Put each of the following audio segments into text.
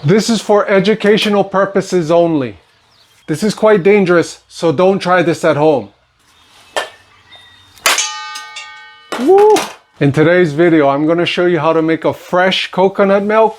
This is for educational purposes only. This is quite dangerous, so don't try this at home. Woo! In today's video, I'm going to show you how to make a fresh coconut milk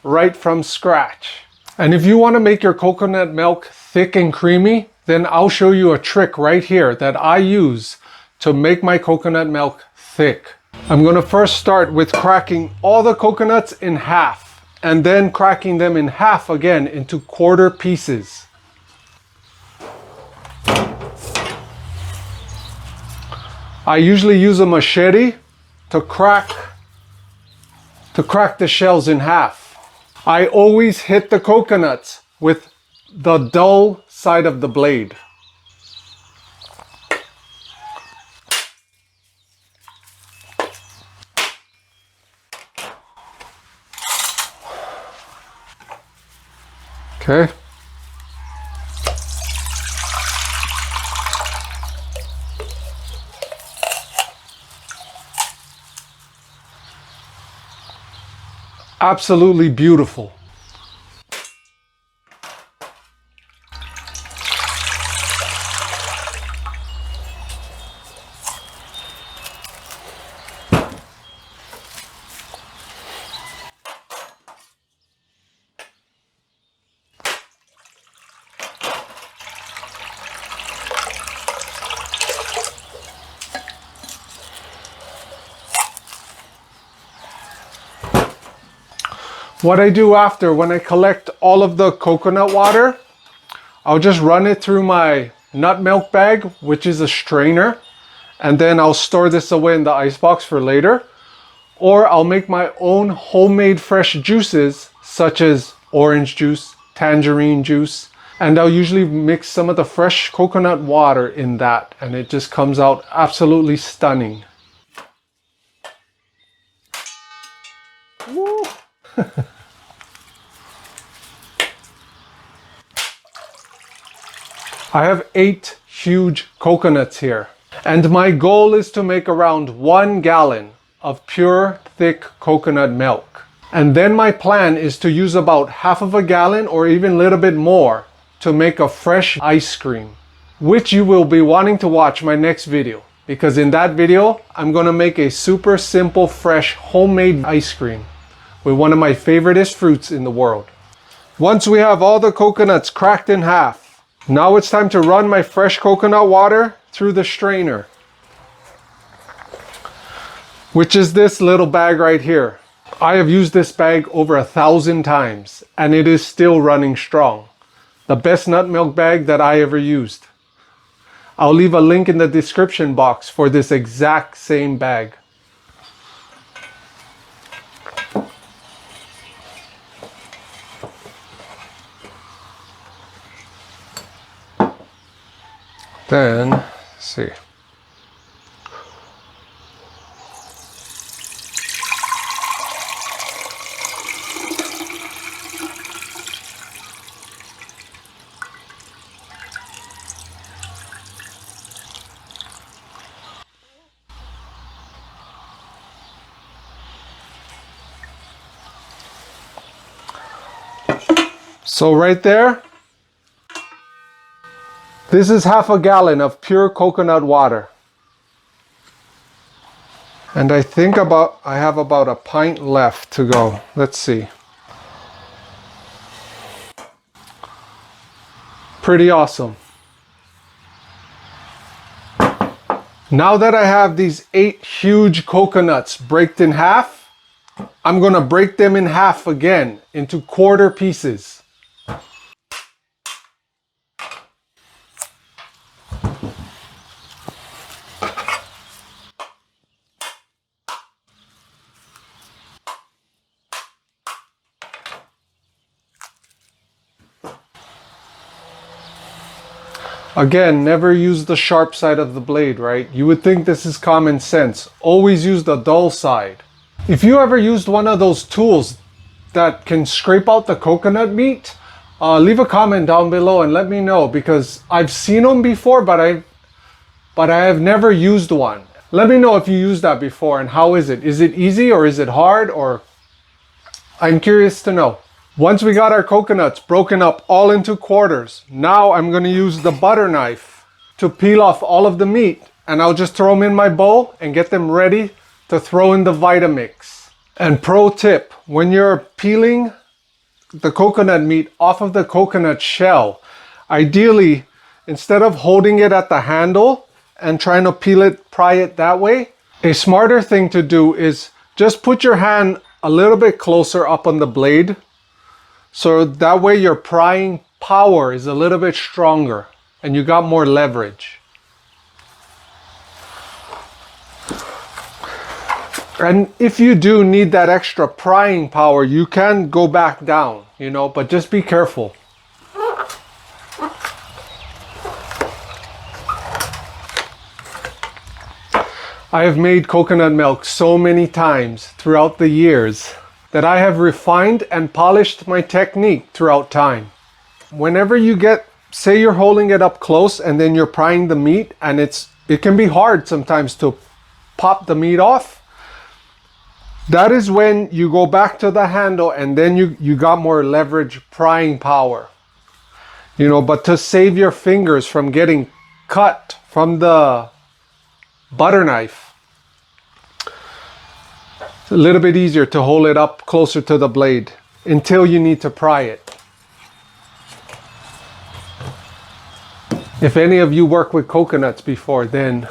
right from scratch. And if you want to make your coconut milk thick and creamy, then I'll show you a trick right here that I use to make my coconut milk thick. I'm going to first start with cracking all the coconuts in half and then cracking them in half again into quarter pieces. I usually use a machete to crack the shells in half. I always hit the coconuts with the dull side of the blade. Okay. Absolutely beautiful. What I do after, when I collect all of the coconut water, I'll just run it through my nut milk bag, which is a strainer, and then I'll store this away in the icebox for later. Or I'll make my own homemade fresh juices, such as orange juice, tangerine juice, and I'll usually mix some of the fresh coconut water in that, and it just comes out absolutely stunning. Woo! I have 8 huge coconuts here, and my goal is to make around 1 gallon of pure thick coconut milk. And then my plan is to use about half of a gallon or even a little bit more to make a fresh ice cream, which you will be wanting to watch my next video, because in that video I'm going to make a super simple fresh homemade ice cream with one of my favoriteest fruits in the world. Once we have all the coconuts cracked in half, now it's time to run my fresh coconut water through the strainer, which is this little bag right here. I have used this bag over 1,000 times and it is still running strong. The best nut milk bag that I ever used. I'll leave a link in the description box for this exact same bag. Then, let's see. So right there, this is half a gallon of pure coconut water. And I think I have about a pint left to go. Let's see. Pretty awesome. Now that I have these 8 huge coconuts breaked in half, I'm going to break them in half again into quarter pieces. Again, never use the sharp side of the blade, right? You would think this is common sense. Always use the dull side. If you ever used one of those tools that can scrape out the coconut meat, leave a comment down below and let me know, because I've seen them before, but I have never used one. Let me know if you used that before and how is it? Is it easy or is it hard? Or I'm curious to know. Once we got our coconuts broken up all into quarters, now I'm going to use the butter knife to peel off all of the meat, and I'll just throw them in my bowl and get them ready to throw in the Vitamix. And pro tip, when you're peeling the coconut meat off of the coconut shell, ideally, instead of holding it at the handle and trying to pry it that way, a smarter thing to do is just put your hand a little bit closer up on the blade, so that way your prying power is a little bit stronger and you got more leverage. And if you do need that extra prying power, you can go back down, but just be careful. I have made coconut milk so many times throughout the years that I have refined and polished my technique throughout time. Whenever you say you're holding it up close and then you're prying the meat, and it can be hard sometimes to pop the meat off, that is when you go back to the handle and then you got more leverage prying power. But to save your fingers from getting cut from the butter knife, it's a little bit easier to hold it up closer to the blade until you need to pry it. If any of you work with coconuts before, then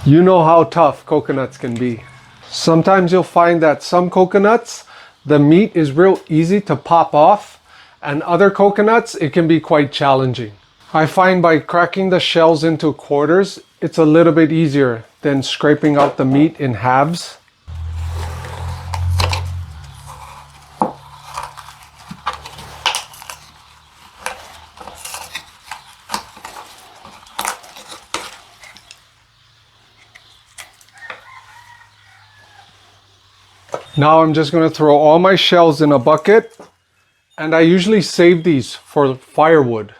you know how tough coconuts can be. Sometimes you'll find that some coconuts, the meat is real easy to pop off, and other coconuts, it can be quite challenging. I find by cracking the shells into quarters, it's a little bit easier than scraping out the meat in halves. Now I'm just going to throw all my shells in a bucket, and I usually save these for firewood.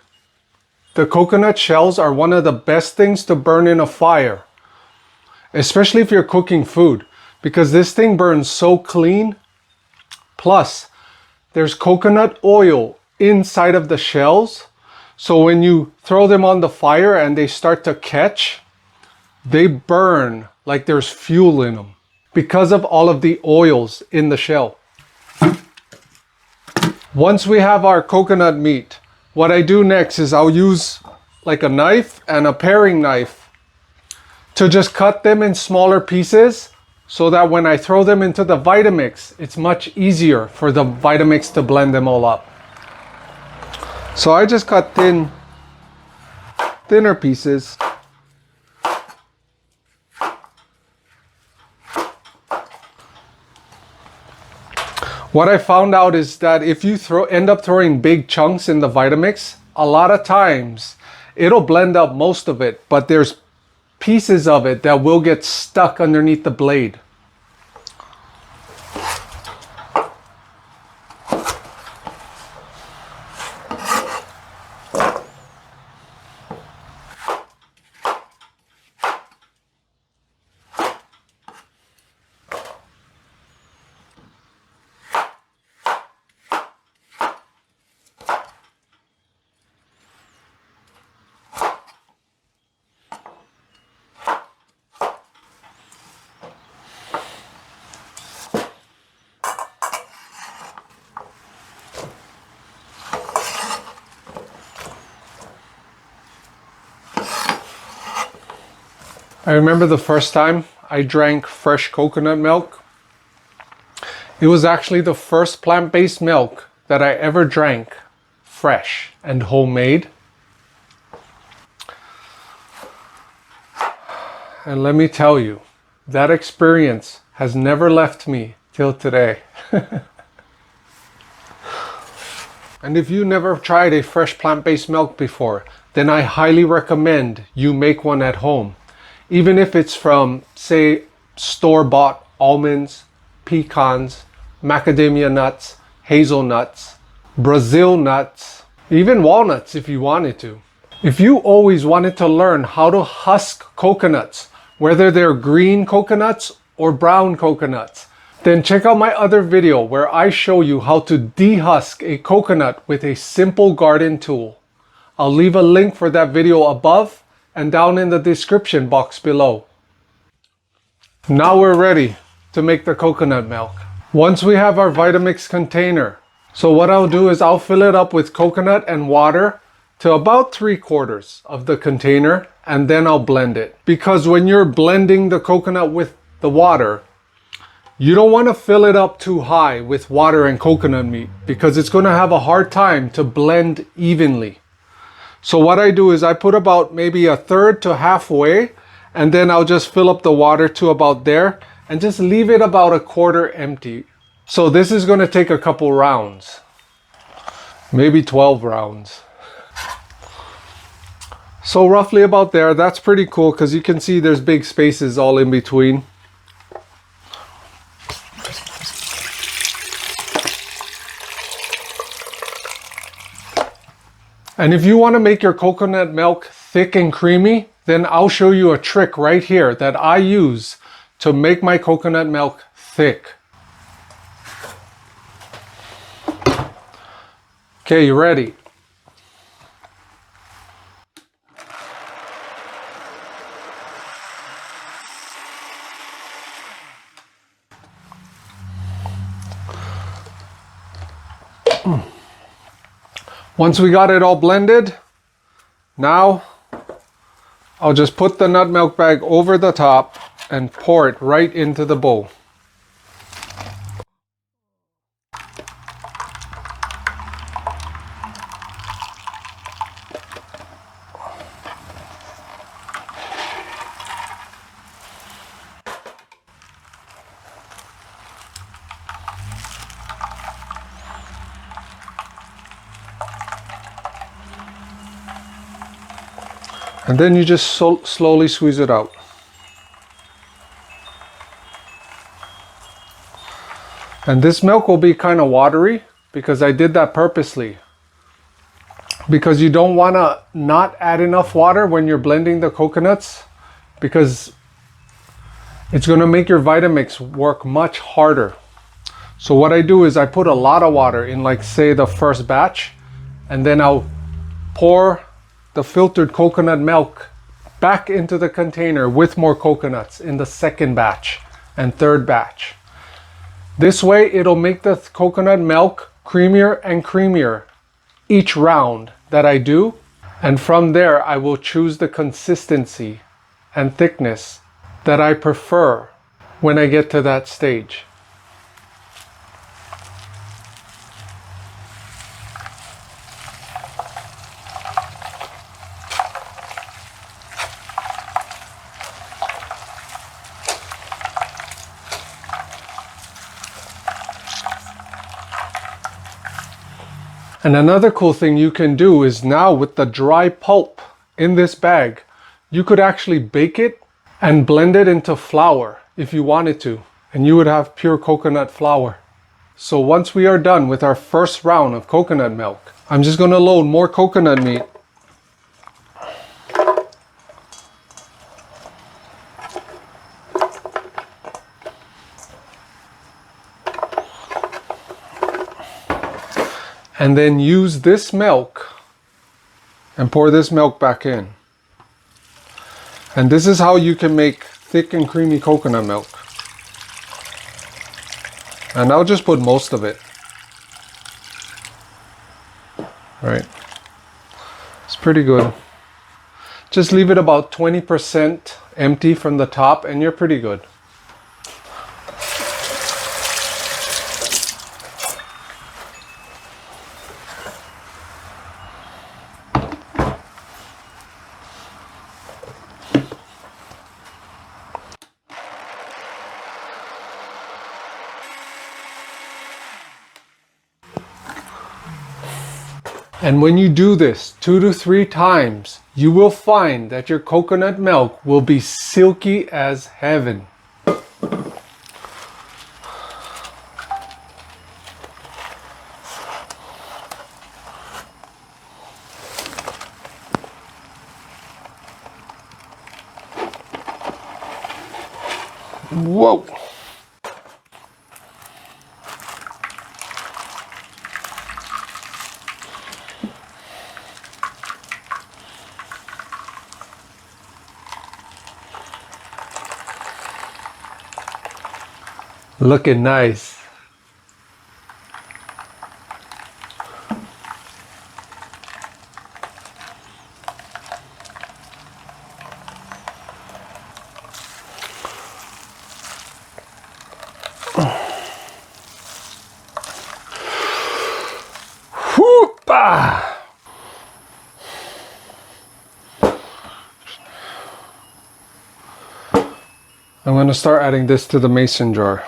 The coconut shells are one of the best things to burn in a fire, especially if you're cooking food, because this thing burns so clean. Plus, there's coconut oil inside of the shells, so when you throw them on the fire and they start to catch, they burn like there's fuel in them because of all of the oils in the shell. Once we have our coconut meat, what I do next is I'll use like a knife and a paring knife to just cut them in smaller pieces, so that when I throw them into the Vitamix, it's much easier for the Vitamix to blend them all up. So I just cut thinner pieces. What I found out is that if you end up throwing big chunks in the Vitamix, a lot of times it'll blend up most of it, but there's pieces of it that will get stuck underneath the blade. I remember the first time I drank fresh coconut milk. It was actually the first plant-based milk that I ever drank fresh and homemade. And let me tell you, that experience has never left me till today. And if you never tried a fresh plant-based milk before, then I highly recommend you make one at home. Even if it's from, say, store-bought almonds, pecans, macadamia nuts, hazelnuts, Brazil nuts, even walnuts if you wanted to. If you always wanted to learn how to husk coconuts, whether they're green coconuts or brown coconuts, then check out my other video where I show you how to dehusk a coconut with a simple garden tool. I'll leave a link for that video above and down in the description box below. Now we're ready to make the coconut milk. Once we have our Vitamix container, so what I'll do is I'll fill it up with coconut and water to about 3/4 of the container, and then I'll blend it. Because when you're blending the coconut with the water, you don't want to fill it up too high with water and coconut meat because it's going to have a hard time to blend evenly. So what I do is I put about maybe 1/3 to halfway, and then I'll just fill up the water to about there and just leave it about 1/4 empty. So this is going to take a couple rounds, maybe 12 rounds. So roughly about there. That's pretty cool because you can see there's big spaces all in between. And if you want to make your coconut milk thick and creamy, then I'll show you a trick right here that I use to make my coconut milk thick. Okay, you ready? Once we got it all blended, now I'll just put the nut milk bag over the top and pour it right into the bowl. And then you just slowly squeeze it out. And this milk will be kind of watery because I did that purposely. Because you don't want to not add enough water when you're blending the coconuts, because it's going to make your Vitamix work much harder. So what I do is I put a lot of water in, like say the first batch, and then I'll pour the filtered coconut milk back into the container with more coconuts in the second batch and third batch. This way it'll make the coconut milk creamier and creamier each round that I do, and from there I will choose the consistency and thickness that I prefer when I get to that stage. And another cool thing you can do is now with the dry pulp in this bag, you could actually bake it and blend it into flour if you wanted to, and you would have pure coconut flour. So once we are done with our first round of coconut milk, I'm just going to load more coconut meat. And then use this milk and pour this milk back in. And this is how you can make thick and creamy coconut milk. And I'll just put most of it. Right. It's pretty good. Just leave it about 20% empty from the top and you're pretty good. And when you do this 2 to 3 times, you will find that your coconut milk will be silky as heaven. Whoa! Looking nice. Whoop-ah! I'm going to start adding this to the mason jar.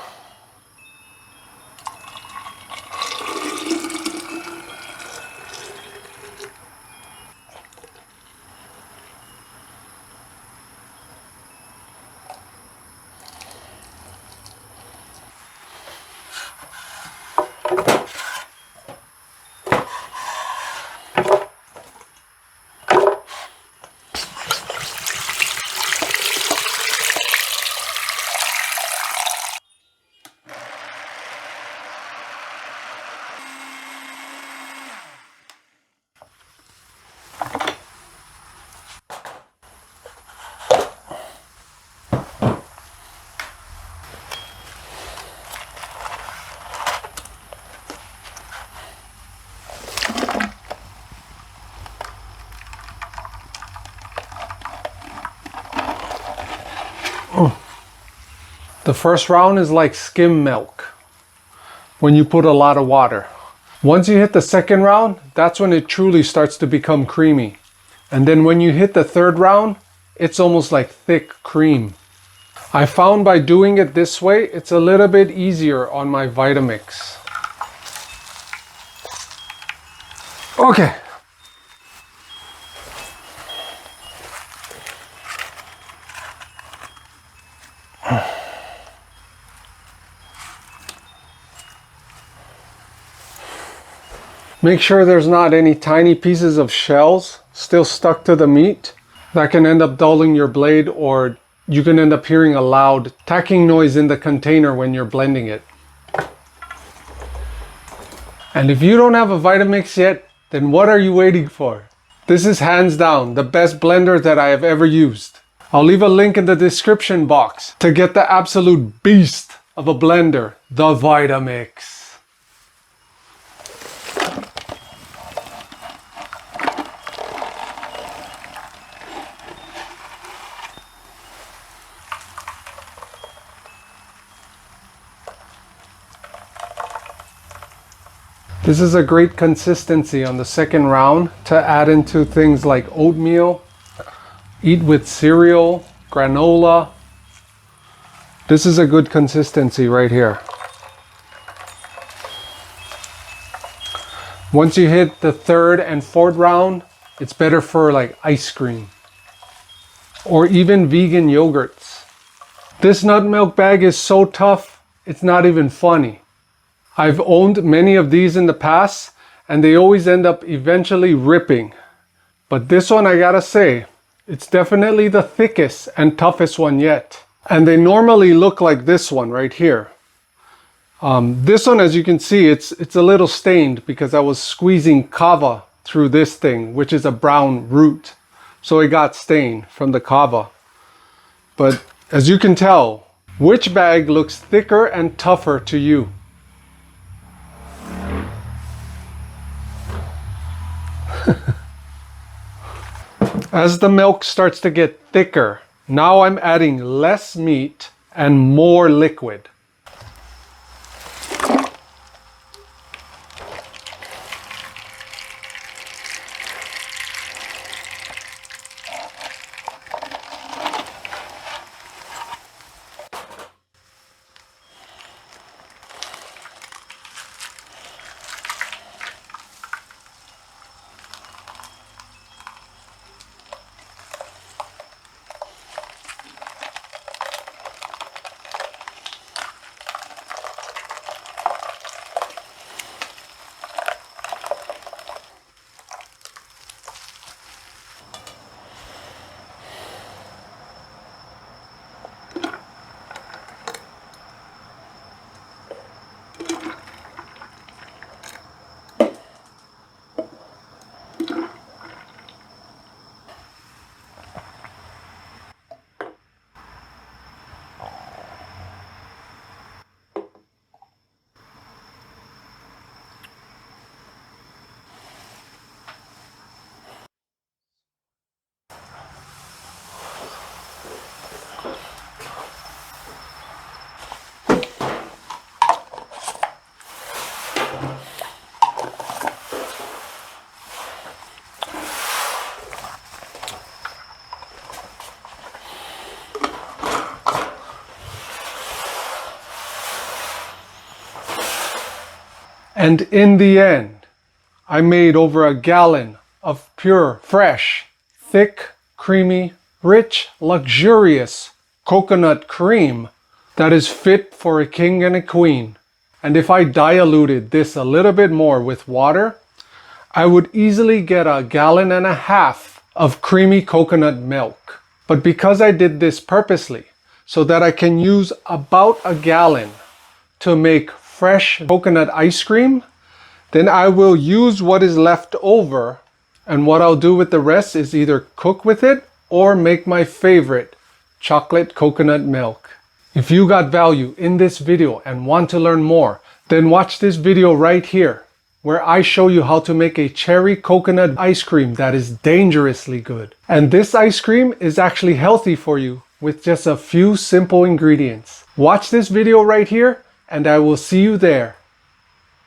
The first round is like skim milk when you put a lot of water. Once you hit the second round, that's when it truly starts to become creamy. And then when you hit the third round, it's almost like thick cream. I found by doing it this way, it's a little bit easier on my Vitamix. Okay. Make sure there's not any tiny pieces of shells still stuck to the meat. That can end up dulling your blade, or you can end up hearing a loud tacking noise in the container when you're blending it. And if you don't have a Vitamix yet, then what are you waiting for? This is hands down the best blender that I have ever used. I'll leave a link in the description box to get the absolute beast of a blender, the Vitamix. This is a great consistency on the second round to add into things like oatmeal, eat with cereal, granola. This is a good consistency right here. Once you hit the third and fourth round, it's better for like ice cream or even vegan yogurts. This nut milk bag is so tough, it's not even funny. I've owned many of these in the past and they always end up eventually ripping. But this one, I gotta say, it's definitely the thickest and toughest one yet. And they normally look like this one right here. This one, as you can see, it's a little stained because I was squeezing kava through this thing, which is a brown root. So it got stained from the kava. But as you can tell, which bag looks thicker and tougher to you? As the milk starts to get thicker, now I'm adding less meat and more liquid. And in the end, I made over a gallon of pure, fresh, thick, creamy, rich, luxurious coconut cream that is fit for a king and a queen. And if I diluted this a little bit more with water, I would easily get a gallon and a half of creamy coconut milk. But because I did this purposely, so that I can use about a gallon to make fresh coconut ice cream, then I will use what is left over, and what I'll do with the rest is either cook with it or make my favorite chocolate coconut milk. If you got value in this video and want to learn more, then watch this video right here, where I show you how to make a cherry coconut ice cream that is dangerously good. And this ice cream is actually healthy for you with just a few simple ingredients. Watch this video right here, and I will see you there.